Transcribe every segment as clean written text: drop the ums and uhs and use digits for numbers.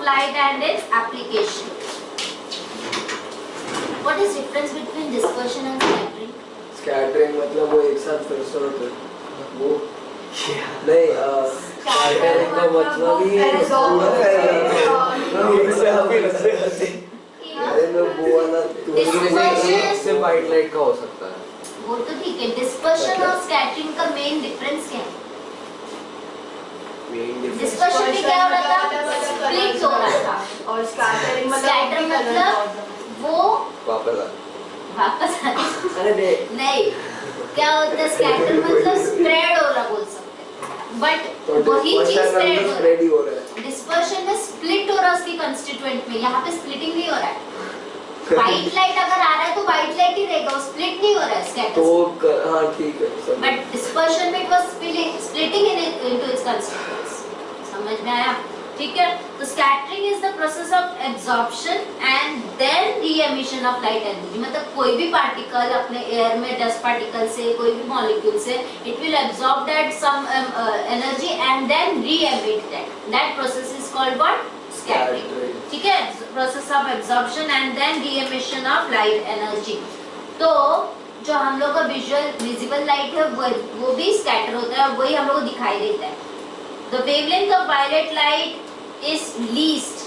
light and its application. What is difference between dispersion and scattering? Scattering मतलब वो एक साथ फिर से होता है वो नहीं स्कैटरिंग का मतलब ही अरे मैं वो वाला से वाइट लाइट का हो सकता है वो तो ठीक है. डिस्पर्शन और स्कैटरिंग का मेन डिफरेंस क्या है? डिस्पर्शन में क्या हो रहा था? स्प्लिट हो रहा था. और स्कैटरिंग मतलब वो वापस अरे नहीं, क्या होता है स्कैटर मतलब स्प्रेड हो रहा बोल सकते हैं. बट वही चीज स्प्रेड हो रहा है. डिस्पर्शन में स्प्लिट हो रहा है उसकी कंस्टिट्यूएंट में. यहाँ पे स्प्लिटिंग नहीं हो रहा है. व्हाइट लाइट अगर आ रहा है तो व्हाइट लाइट ही रहेगा, वो स्प्लिट नहीं हो रहा है स्कैटर. तो हाँ ठीक है. बट डिस्पर्शन में it was splitting into its constituents. समझ में आया? ठीक है. तो scattering is the process of absorption and then re emission of light energy. मतलब कोई भी पार्टिकल अपने एयर में डस्ट पार्टिकल से कोई भी मॉलिक्यूल से it will absorb that some energy and then re emit that process is called what? Scattering. ठीक है. Process of absorption and then re emission of light energy. तो जो हम लोग का विजिबल लाइट है वो भी स्कैटर होता है, वही हम लोग को दिखाई देता है. The wavelength of violet light is least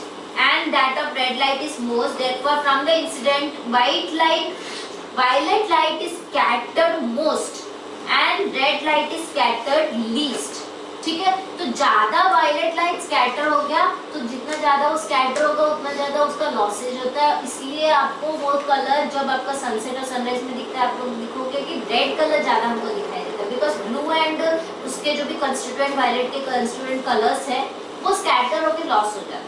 and that of red light is most. Therefore, from the incident violet light is scattered most and red light is scattered least. ठीक है. तो ज्यादा वायलेट लाइट स्कैटर हो गया तो जितना ज्यादा वो स्कैटर होगा उतना ज्यादा उसका लॉसेज होता है. इसलिए आपको वो कलर जब आपका सनसेट और सनराइज में दिखता है आप लोग दिखोगे कि रेड कलर ज्यादा हमको दिखाई देता है. बिकॉज ब्लू एंड उसके जो भी कंस्टिट्यूएंट वायलेट के कंस्टिट्यूएंट कलर्स है वो स्कैटर होकर लॉस हो जाता है.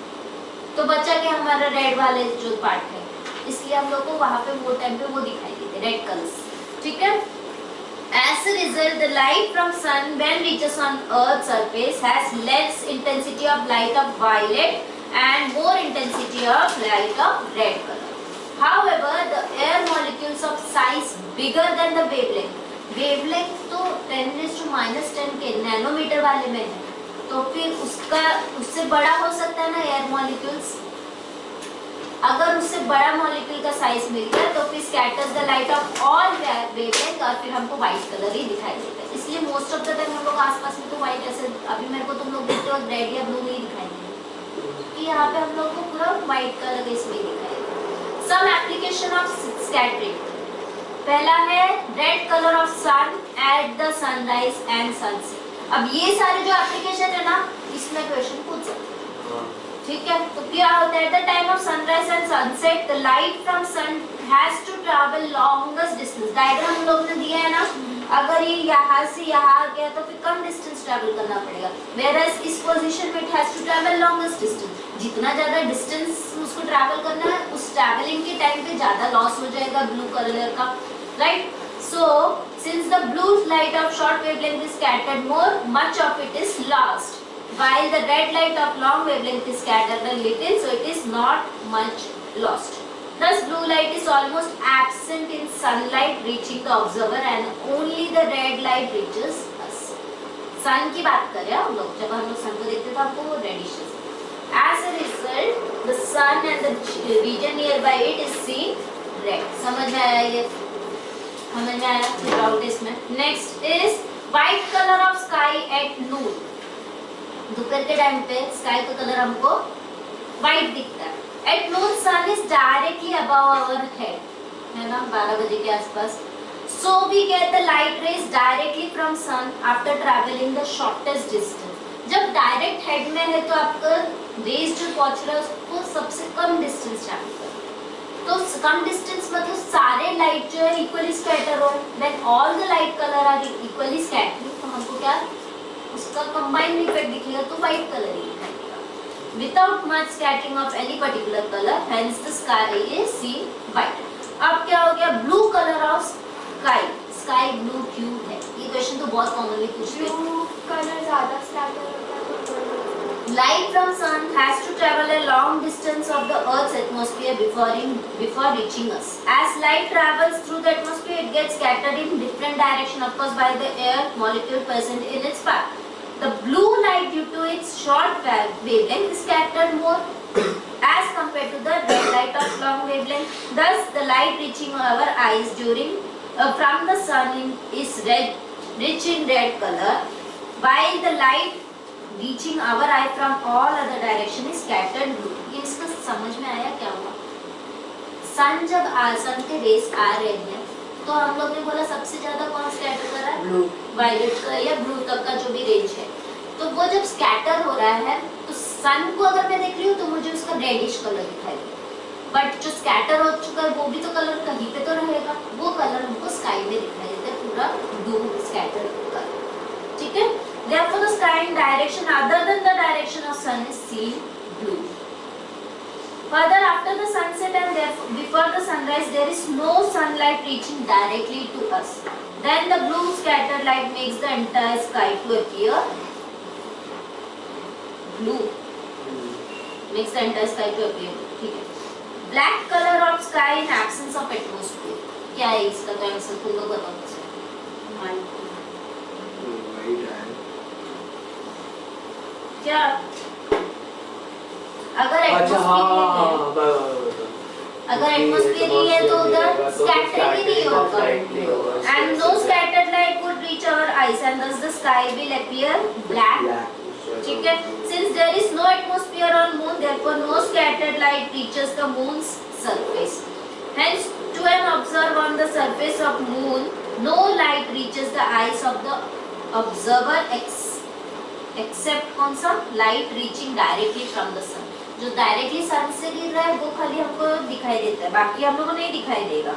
तो बचा के हमारा रेड वाले जो पार्ट है, इसलिए हम लोग को वहाँ पे वो टाइम पे वो दिखाई देते रेड कलर्स. ठीक है. As a result, the light from sun when reaches on Earth's surface has less intensity of light of violet and more intensity of light of red color. However, the air molecules of size bigger than the wavelength. Wavelength तो 10⁻⁻10 के nanometre वाले में है, तो फिर उससे बड़ा हो सकता है ना एयर मॉलिक्यूल्स. अगर उससे बड़ा मॉलिक्यूल का साइज मिल गया तो फिर scatters the light of all wavelength और फिर हमको व्हाइट कलर ही दिखाई देता है. इसलिए मोस्ट ऑफ द टाइम हम लोग आसपास में तो व्हाइट, ऐसे अभी मेरे को तुम लोग देखते हो रेड या ब्लू नहीं दिखाई देता कि यहाँ पे हम लोग को पूरा व्हाइट कलर इसमें दिखाई देता है. Some application of scattering. पहला है red colour of sun at the sunrise and sunset. अब ये सारे जो एप्लीकेशन है ना इसमें क्वेश्चन पूछ सकते हैं. ठीक है. तो क्या होता है? At the time of sunrise and sunset the light from sun has to travel longest distance. Diagram हम लोग ने दिया है ना, अगर ये यहाँ से यहाँ आ गया तो फिर कम डिस्टेंस ट्रैवल करना पड़ेगा. वेयरएज इस पोजीशन में it has to travel longest distance. जितना ज्यादा डिस्टेंस उसको ट्रैवल करना है उस ट्रैवलिंग के टाइम पे ज्यादा लॉस हो जाएगा ब्लू कलर का. Right. So, since the blue light of short wavelength is scattered more, much of it is lost, while the red light of long wavelength is scattered a little, so it is not much lost. Thus, blue light is almost absent in sunlight reaching the observer, and only the red light reaches us. Sun की बात करें हम लोग, जब हम लोग sun को देखते हैं तो हमको वो reddish. As a result, the sun and the region nearby it is seen red. समझ में आया ये? समझ में आया डाउट इसमें. Next is white colour of sky at noon. दोपहर के टाइम पे स्काई का कलर हमको व्हाइट दिखता है. At noon sun is directly above our head, है ना, 12 बजे के आसपास. So we get the light rays directly from sun after travelling the shortest distance. जब डायरेक्ट हेड में है तो आपका रेज जो पहुंच रहा है उसको सबसे कम डिस्टेंस ट्रैवल करना. तो कम डिस्टेंस मतलब सारे लाइट जो है इक्वली स्कैटर हो. When all the light colour are equally scattering तो हमको क्या उसका कंबाइंड इफेक्ट दिखेगा, तो व्हाइट कलर ही दिखाई देगा without much scattering of any particular colour. Hence the sky is seen white. अब क्या हो गया? Blue colour of sky. Sky blue क्यों है? ये क्वेश्चन तो बहुत कॉमनली पूछते हैं. ब्लू कलर ज्यादा स्कैटर होता है तो Light from sun has to travel a long distance of the Earth's atmosphere before reaching us. As light travels through the atmosphere, it gets scattered in different direction, of course, by the air molecule present in its path. The blue light, due to its short wavelength, is scattered more. compared to the red light of long wavelength. Thus, the light reaching our eyes during from the sun is rich in red color, while the light reaching our eye from all other direction is scattered blue. ये इसका समझ में आया क्या हुआ? सन जब सन के race आ रहे हैं तो हम लोग ने बोला सबसे ज्यादा कौन स्कैटर कर रहा है? ब्लू। वायलेट का या ब्लू तक का जो भी रेंज है, तो वो जब स्कैटर हो रहा है तो सन को अगर मैं देख रही हूँ तो मुझे उसका रेडिश कलर दिखाई देगा, बट जो स्कैटर हो चुका है वो भी तो कलर कहीं पे तो रहेगा, वो कलर हमको स्काई में दिखाई देता है, पूरा ब्लू स्कैटर कलर। ठीक है, therefore the sky in direction other than the direction of sun is seen blue. Further, after the sunset and therefore before the sunrise, there is no sunlight reaching directly to us. Then the blue scattered light makes the entire sky to appear blue. Makes the entire sky to appear blue. ठीक है. Black color of sky in absence of atmosphere. क्या है इसका तो answer तुम लोग बताओ मुझे. वाइट है। क्या? अगर अच्छा अगर एटमॉस्फेयर ही है तो उधर स्कैटरिंग ही नहीं होगा, and no scattered light would reach our eyes and thus the sky will appear black. ठीक है, since there is no atmosphere on moon, therefore no scattered light reaches the moon's surface. Hence, to an observer on the surface of moon, no light reaches the eyes of the observer except कौन सा? Light reaching directly from the sun. जो directly सन से गिर रहा है वो खाली हमको दिखाई देता है, बाकी हम लोगों को नहीं दिखाई देगा.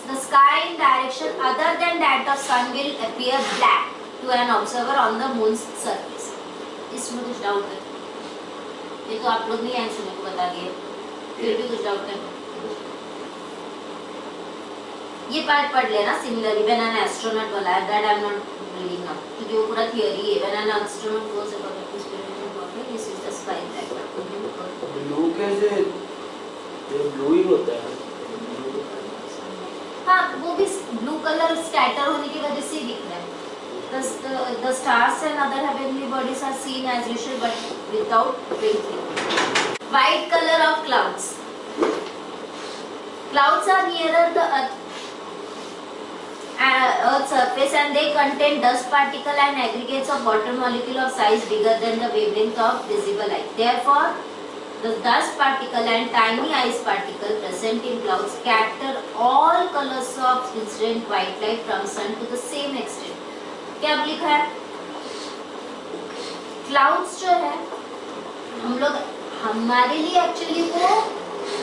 The sky in direction other than that of sun will appear black to an observer on the moon's surface. इसमें कुछ डाउट है? ये तो आप लोग ने आंसर मेरे को बता दिए, फिर भी कुछ डाउट है? ये पार्ट पढ़ लेना. सिमिलरली व्हेन एन एस्ट्रोनॉट वाला that I am not reading now, क्योंकि वो पूरा थियरी है. When an astronaut goes about the experiment of this is the sky that blue कैसे? ये ब्लू ही होता है. हाँ, वो भी ब्लू कलर स्कैटर होने की वजह से दिख रहा है. The stars and other heavenly bodies are seen as usual but without twinkling. White color of clouds. Clouds are nearer the Earth's surface and they contain dust particle and aggregates of water molecule of size bigger than the wavelength of visible light. Therefore, the dust particle and tiny ice particle present in clouds scatter all colors of incident white light from sun to the same extent. क्या लिखा है? Clouds जो है हम लोग हमारे लिए actually वो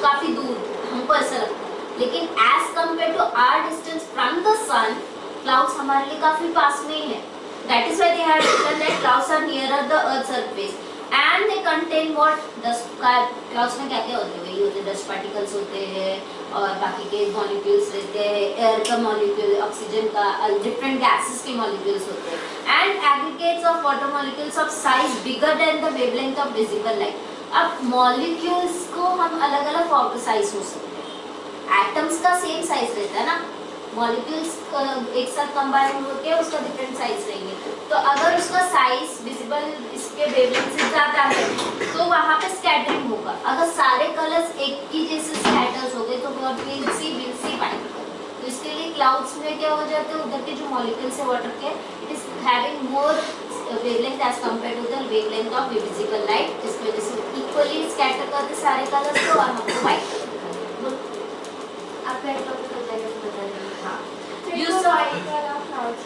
काफी दूर हमको ऐसा लगता है, लेकिन as compared to our distance from the sun, clouds हमारे लिए काफी पास में ही है. That is why they have written that clouds are nearer the earth's surface and they contain what? dust. Clouds में क्या क्या होते हैं? वही होते हैं, dust particles होते हैं और बाकी के molecules रहते हैं, air का molecule, oxygen का, different gases के molecules होते हैं and aggregates of water molecules of size bigger than the wavelength of visible light. अब molecules को हम अलग अलग साइज हो सकते हैं. एटम्स का सेम साइज रहता है ना, मॉलिक्यूल्स एक साथ कंबाइन होके उसका डिफरेंट साइज रहेंगे. तो अगर उसका साइज विजिबल इसके वेवलेंथ से ज्यादा है तो वहाँ पे स्कैटरिंग होगा. अगर सारे कलर्स एक ही जैसे स्कैटर्स हो गए तो व्हाट विल सी व्हाइट. तो इसके लिए क्लाउड्स में क्या हो जाते हैं, उधर के जो मॉलिक्यूल्स है वाटर के, it is having more wavelength as compare to the wavelength of visible light, जिसकी वजह से इक्वली स्कैटर करते सारे कलर्स को और हमको व्हाइट कलर. आपका एक टॉपिक हो जाएगा तो बता देंगे. हाँ, You saw white color clouds.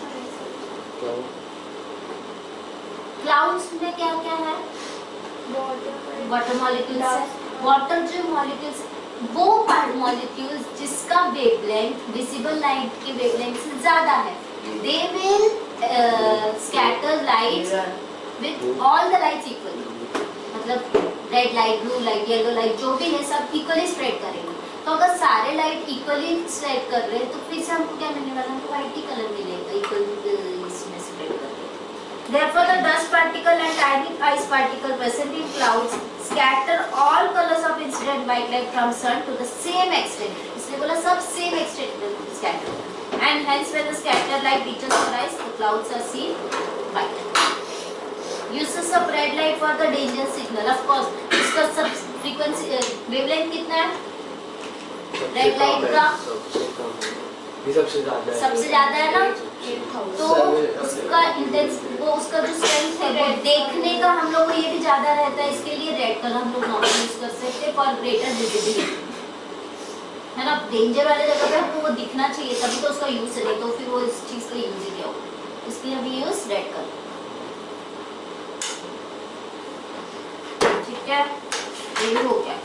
Clouds में क्या क्या है? वाटर मॉलिक्यूल्स है. वाटर जो मॉलिक्यूल्स वो मॉलिक्यूल्स जिसका वेवलेंथ विजिबल लाइट के वेवलेंथ से ज्यादा है, they will scatter light with all the lights equally. मतलब red light, blue light, yellow light जो भी है सब इक्वली स्प्रेड करेंगे. तो अगर सारे लाइट इक्वली स्प्रेड कर रहे हैं तो फिर से हमको क्या मिलने वाला है? व्हाइट ही कलर मिलेगा इक्वली इसमें स्प्रेड कर रहे हैं. Therefore, the dust particle and tiny ice particle present in clouds scatter all colors of incident white light from sun to the same extent. इसलिए बोला सब same extent में scatter. And hence when the scattered light reaches the eyes, the clouds are seen white. uses of red light for the danger signal. Of course, इसका सब frequency wavelength कितना है? Red light का ये सबसे ज्यादा है। सबसे ज्यादा है ना? 8000 तो उसका इंटेंस वो उसका जो स्ट्रेंथ है वो देखने का हम लोग को ये भी ज्यादा रहता है, इसके लिए रेड कलर हम लोग नॉर्मल यूज कर सकते हैं फॉर ग्रेटर विजिबिलिटी, है ना। डेंजर वाले जगह पे हमको वो दिखना चाहिए तभी तो उसका यूज है, तो फिर वो इस चीज का यूज ही क्या होगा, इसलिए हम यूज रेड कलर। ठीक है, ये हो गया।